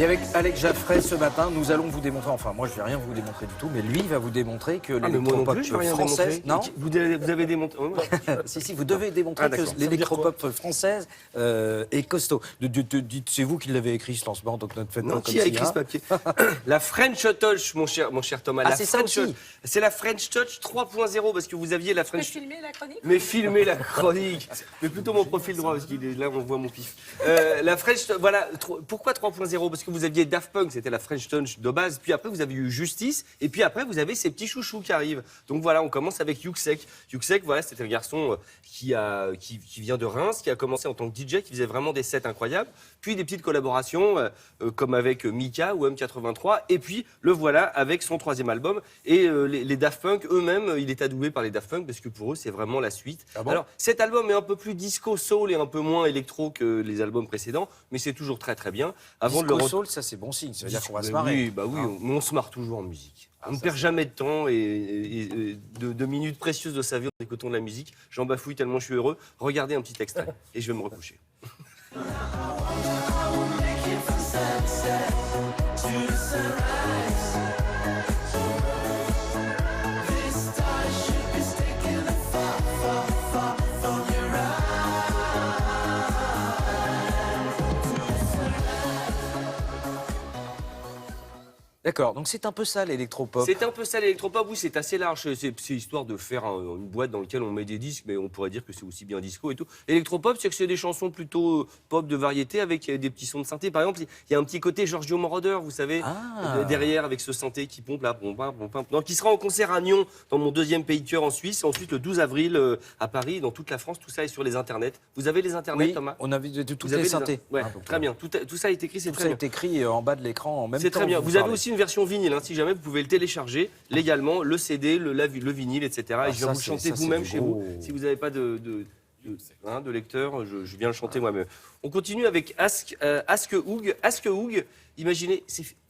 avec Alex Jaffray ce matin, nous allons vous démontrer, enfin moi je vais rien vous démontrer du tout, mais lui va vous démontrer que l'électropop française... Non, vous avez démontré. Si, vous devez démontrer que l'électropop française est costaud. C'est vous qui l'avez écrit ce lancement, donc notre fête. Non, qui a écrit ce papier? La French Touch, mon cher Thomas. Ah, c'est ça aussi. C'est la French Touch 3.0, parce que vous aviez la French... Mais filmer la chronique? Mais filmer la chronique. Mais plutôt mon profil droit, parce qu'il est là, on voit mon pif. La French Touch, voilà. Pourquoi 3.0? Parce que vous aviez Daft Punk, c'était la French Touch de base. Puis après, vous avez eu Justice. Et puis après, vous avez ces petits chouchous qui arrivent. Donc voilà, on commence avec Yuxek. Yuxek, voilà, c'était un garçon qui vient de Reims, qui a commencé en tant que DJ, qui faisait vraiment des sets incroyables. Puis des petites collaborations, comme avec Mika ou M83. Et puis, le voilà avec son 3e album. Et les Daft Punk, eux-mêmes, il est adoubé par les Daft Punk, parce que pour eux, c'est vraiment la suite. Ah bon? Alors, cet album est un peu plus disco soul et un peu moins électro que les albums précédents, mais c'est toujours très très bien. Avant disco soul, ça c'est bon signe, ça veut dire qu'on va se marrer. Oui, mais on se marre toujours en musique. On ne perd jamais de temps et de minutes précieuses de sa vie en écoutant de la musique. J'en bafouille tellement je suis heureux. Regardez un petit extrait et je vais me recoucher. D'accord, donc c'est un peu ça l'électropop. C'est un peu ça l'électropop, oui, c'est assez large. C'est histoire de faire une boîte dans laquelle on met des disques, mais on pourrait dire que c'est aussi bien disco et tout. L'électropop, c'est que c'est des chansons plutôt pop de variété avec des petits sons de synthé. Par exemple, il y a un petit côté Giorgio Moroder, vous savez, derrière avec ce synthé qui pompe là, donc il sera en concert à Nyon, dans mon 2e pays de cœur en Suisse, et ensuite le 12 avril à Paris, dans toute la France. Tout ça est sur les internets. Vous avez les internets, oui, Thomas? On a vu toutes les synthés. Ouais, très bien. Tout ça est écrit, c'est très bien. Tout ça est écrit en bas de l'écran en même temps. C'est très bien. Vous avez aussi une version vinyle, hein, si jamais vous pouvez le télécharger légalement, le CD, le vinyle, etc. Et je viens vous le chanter vous-même chez vous. Si vous n'avez pas de lecteur, je viens le chanter moi-même. On continue avec Ask Hoog. Ask Hoog, imaginez,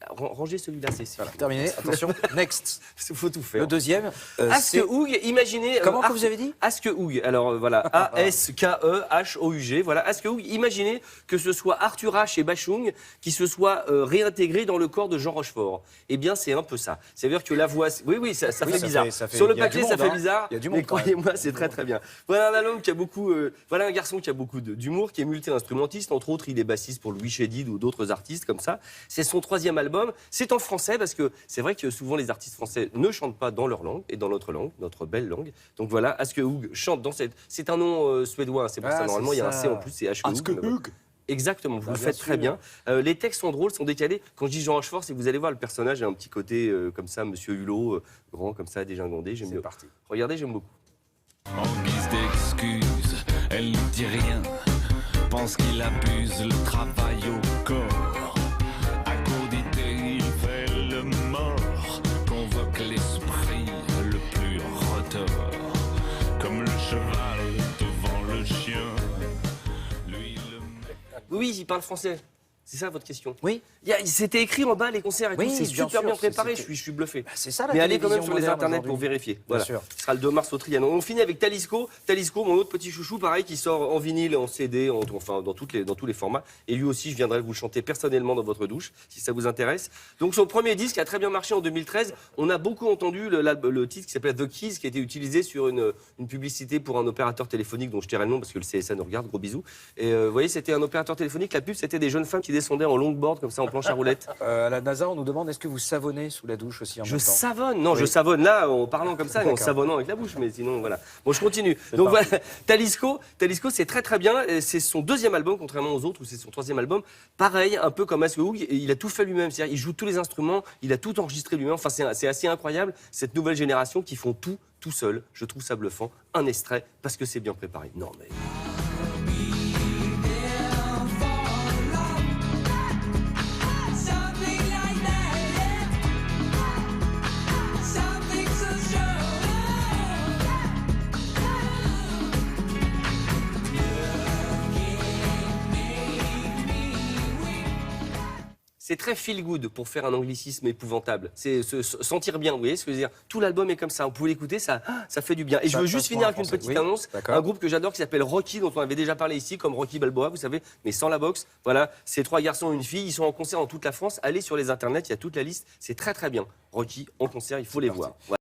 rangez celui-là, c'est voilà, terminé. Attention, next. Il faut tout faire. Le deuxième. Ask Hoog, imaginez. Comment que vous avez dit? Ask Hoog. Alors voilà, A-S-K-E-H-O-U-G. Voilà, Ask Hoog. Imaginez que ce soit Arthur H et Bachung qui se soient réintégrés dans le corps de Jean Rochefort. Eh bien, c'est un peu ça. C'est-à-dire que la voix. Oui, ça fait bizarre. Sur le papier, ça fait bizarre. Il y a du monde. Mais croyez-moi, c'est très très bien. Voilà un album qui a beaucoup. Voilà un garçon qui a beaucoup d'humour, qui est multi-instrumentiste. Entre autres, il est bassiste pour Louis Chédid ou d'autres artistes comme ça. C'est son 3e album. C'est en français parce que c'est vrai que souvent les artistes français ne chantent pas dans leur langue et dans notre langue, notre belle langue. Donc voilà, Aske Hoog chante dans cette. C'est un nom suédois, c'est pour ça. Normalement, il y a un C en plus, c'est Aske Hoog. Exactement, vous le faites très bien. Les textes sont drôles, sont décalés. Quand je dis Jean Rochefort, c'est que vous allez voir, le personnage a un petit côté comme ça, Monsieur Hulot, grand comme ça, dégingandé. J'aime bien. Parti. Regardez, j'aime beaucoup. En guise d'excuse, elle ne dit rien. Pense qu'il abuse le travail au corps. À court d'idées, il fait le mort. Convoque l'esprit le plus retors. Comme le cheval devant le chien. Lui, Oui, il parle français. C'est ça votre question? Oui. C'était écrit en bas les concerts et tout, c'est super bien préparé, je suis bluffé. Bah, c'est ça la Mais allez quand même télévision sur les moderne internets pour vérifier. Voilà. Bien sûr. Ce sera le 2 mars au Trianon. On finit avec Talisco. Talisco, mon autre petit chouchou, pareil, qui sort en vinyle, en CD, enfin dans tous les formats. Et lui aussi, je viendrai vous le chanter personnellement dans votre douche, si ça vous intéresse. Donc son premier disque a très bien marché en 2013. On a beaucoup entendu le titre qui s'appelait The Keys, qui a été utilisé sur une publicité pour un opérateur téléphonique dont je tairai le nom parce que le CSA nous regarde, gros bisous. Et vous voyez, c'était un opérateur téléphonique. La pub, c'était des jeunes femmes qui descendaient en longboard comme ça en planche à roulettes. À la NASA, on nous demande est-ce que vous savonnez sous la douche aussi en même temps? Savonne. Non, oui. Je savonne là en parlant comme ça et en savonnant avec la bouche, mais sinon voilà. Bon, je continue. Donc parti. voilà, Talisco, c'est très très bien. C'est son 2e album, contrairement aux autres où c'est son 3e album. Pareil, un peu comme Aske Hoog, il a tout fait lui-même. C'est-à-dire, il joue tous les instruments, il a tout enregistré lui-même. Enfin, c'est assez incroyable cette nouvelle génération qui font tout seul. Je trouve ça bluffant. Un extrait parce que c'est bien préparé. Non mais. c'est très feel good pour faire un anglicisme épouvantable. C'est se sentir bien, vous voyez ce que je veux dire. Tout l'album est comme ça, vous pouvez l'écouter, ça fait du bien. Et je veux juste finir avec une petite annonce, un groupe que j'adore qui s'appelle Rocky, dont on avait déjà parlé ici, comme Rocky Balboa, vous savez, mais sans la boxe. Voilà, c'est 3 garçons et une fille, ils sont en concert dans toute la France. Allez sur les internets, il y a toute la liste, c'est très très bien. Rocky en concert, il faut les voir. Voilà.